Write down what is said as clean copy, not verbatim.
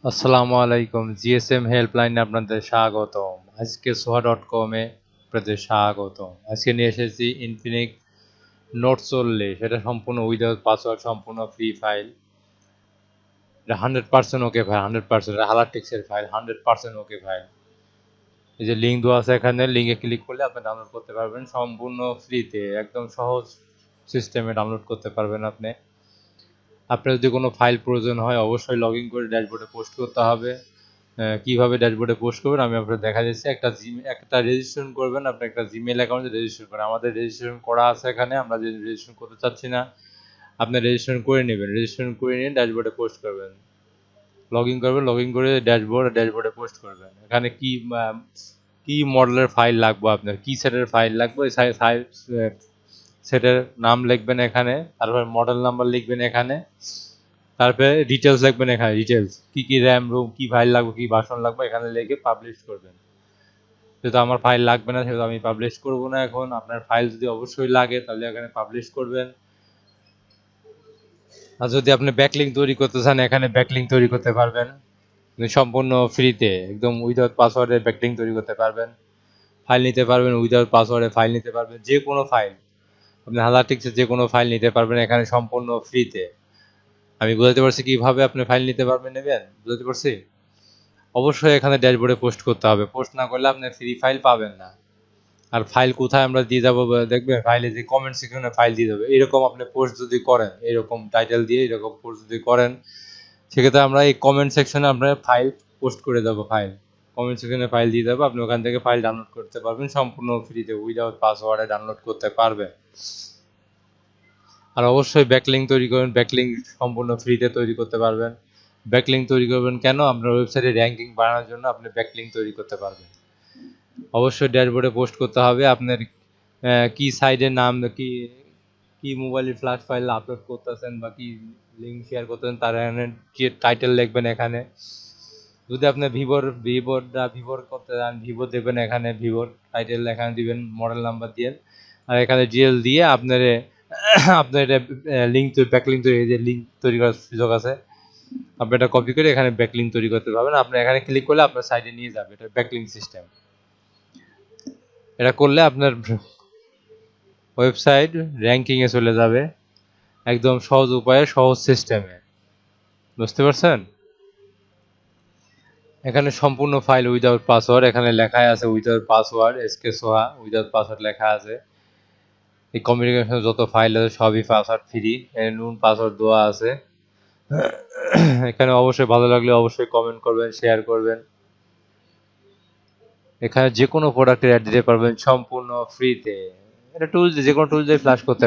আসসালামু আলাইকুম, জিএসএম হেল্পলাইনে আপনাদের স্বাগতম। আজকে সোহা.com এ আপনাদের স্বাগতম। আজকে নিয়ে এসেছি ইনফিনিক্স নোট 40। এটা সম্পূর্ণ উইদাউট পাসওয়ার্ড, সম্পূর্ণ ফ্রি ফাইল। এটা 100% ওকে ফাইল, 100% এটা হালারটেক্সের ফাইল, 100% ওকে ফাইল। এই যে লিঙ্ক দেওয়া আছে, এখানে লিঙ্কে ক্লিক করলে আপনি ডাউনলোড করতে পারবেন সম্পূর্ণ ফ্রিতে। একদম সহজ সিস্টেমে ডাউনলোড করতে পারবেন আপনি। আপনার যদি কোনো ফাইল প্রয়োজন হয় অবশ্যই লগ ইন করে ড্যাশবোর্ডে পোস্ট করতে হবে। কিভাবে ড্যাশবোর্ডে পোস্ট করবেন আমি আপনাকে দেখা যাচ্ছে। একটা রেজিস্ট্রেশন করবেন, আপনি একটা জিমেল অ্যাকাউন্টে রেজিস্ট্রেশন করেন। আমাদের রেজিস্ট্রেশন করা আছে এখানে, আমরা যে রেজিস্ট্রেশন করতে চাচ্ছি না, আপনি রেজিস্ট্রেশন করে নেবেন। রেজিস্ট্রেশন করে নিয়ে ড্যাশবোর্ডে পোস্ট করবেন, লগ ইন করবেন, লগ ইন করে ড্যাশবোর্ডে পোস্ট করবেন। এখানে কি মডেলের ফাইল লাগবে, আপনার কি সেটের ফাইল লাগবে, সেটের নাম লিখবেন এখানে, তারপর মডেল নাম্বার লিখবেন এখানে, তারপরে ডিটেলস লিখবেন এখানে। ডিটেলস কি র্যাম রোম কি ফাইল লাগবে, কি ভার্সন লাগবে এখানে লিখে পাবলিশ করবেন। যেহেতু আমার ফাইল লাগবে না সেহেতু আমি পাবলিশ করব না। এখন আপনার ফাইল যদি অবশ্যই লাগে তাহলে এখানে পাবলিশ করবেন। আর যদি আপনি ব্যাকলিঙ্ক তৈরি করতে চান এখানে ব্যাকলিঙ্ক তৈরি করতে পারবেন সম্পূর্ণ ফ্রিতে। একদম উইদাউট পাসওয়ার্ডে ব্যাকলিঙ্ক তৈরি করতে পারবেন। ফাইল নিতে পারবেন উইদাউট পাসওয়ার্ডে, ফাইল নিতে পারবেন যে কোনো ফাইল। আপনি হালারটেক্সের যে কোনো ফাইল নিতে পারবেন এখানে সম্পূর্ণ ফ্রিতে। আমি বুঝাতে পারছি কিভাবে আপনি ফাইল নিতে পারবেন, নেবেন? বুঝাতে পারছি? অবশ্যই এখানে ড্যাশবোর্ডে পোস্ট করতে হবে। পোস্ট না করলে আপনি ফ্রি ফাইল পাবেন না। আর ফাইল কোথায় আমরা দিয়ে যাবো দেখবেন, ফাইলে যে কমেন্ট সেকশনে ফাইল দিয়ে দেবে। এরকম আপনি পোস্ট যদি করেন, এরকম টাইটেল দিয়ে এরকম পোস্ট যদি করেন, সেক্ষেত্রে আমরা এই কমেন্ট সেকশনে আপনার ফাইল পোস্ট করে দেবো। কমেন্ট সেকশনে ফাইল দিয়ে দেবো, আপনি ওখান থেকে ফাইল ডাউনলোড করতে পারবেন সম্পূর্ণ ফ্রিতে, উইদাউট পাসওয়ার্ডে ডাউনলোড করতে পারবেন। আর অবশ্যই ব্যাকলিঙ্ক তৈরি করবেন। ব্যাকলিঙ্ক সম্পূর্ণ ফ্রিতে তৈরি করতে পারবেন। ব্যাকলিঙ্ক তৈরি করবেন কেন? আপনার ওয়েবসাইটে র্যাঙ্কিং বাড়ানোর জন্য আপনি ব্যাকলিঙ্ক তৈরি করতে পারবেন। অবশ্যই ড্যাশবোর্ডে পোস্ট করতে হবে আপনার কি সাইটের নাম, কি মোবাইলে ফ্ল্যাশ ফাইল আপলোড করতেছেন বা কি লিঙ্ক শেয়ার করতেছেন তার যে টাইটেল লিখবেন এখানে। যদি আপনি ভিভোর করতে চান ভিভো দেবেন এখানে, ভিভোর টাইটেল এখানে দিবেন, মডেল নাম্বার দিয়ে, আর এখানে জিএল দিয়ে আপনার আপনার এটা লিঙ্ক ব্যাকলিঙ্ক তৈরি, যে লিঙ্ক তৈরি করার সুযোগ আছে। আপনি এটা কপি করে এখানে ব্যাকলিঙ্ক তৈরি করতে পারবেন। আপনি এখানে ক্লিক করলে আপনার সাইটে নিয়ে যাবে। এটা ব্যাকলিঙ্ক সিস্টেম। এটা করলে আপনার ওয়েবসাইট র্যাঙ্কিংয়ে চলে যাবে একদম সহজ উপায়ে, সহজ সিস্টেমে। বুঝতে পারছেন? এখানে সম্পূর্ণ ফাইল উইদাউট পাসওয়ার্ড, এখানে লেখাই আছে উইদাউট পাসওয়ার্ড, এসকে সোহা উইদাউট পাসওয়ার্ড লেখা আছে। এই কমিউনিকেশন যত ফাইল আছে সবই পাসওয়ার্ড ফ্রি, নুন পাসওয়ার্ড দেওয়া আছে। এখানে অবশ্যই ভালো লাগলে অবশ্যই কমেন্ট করবেন, শেয়ার করবেন। এখানে যে কোনো প্রোডাক্টের অ্যাড দিতে পারবেন সম্পূর্ণ ফ্রিতে। এটা টুলস, যে কোনো টুলস দিয়ে ফ্ল্যাশ করতে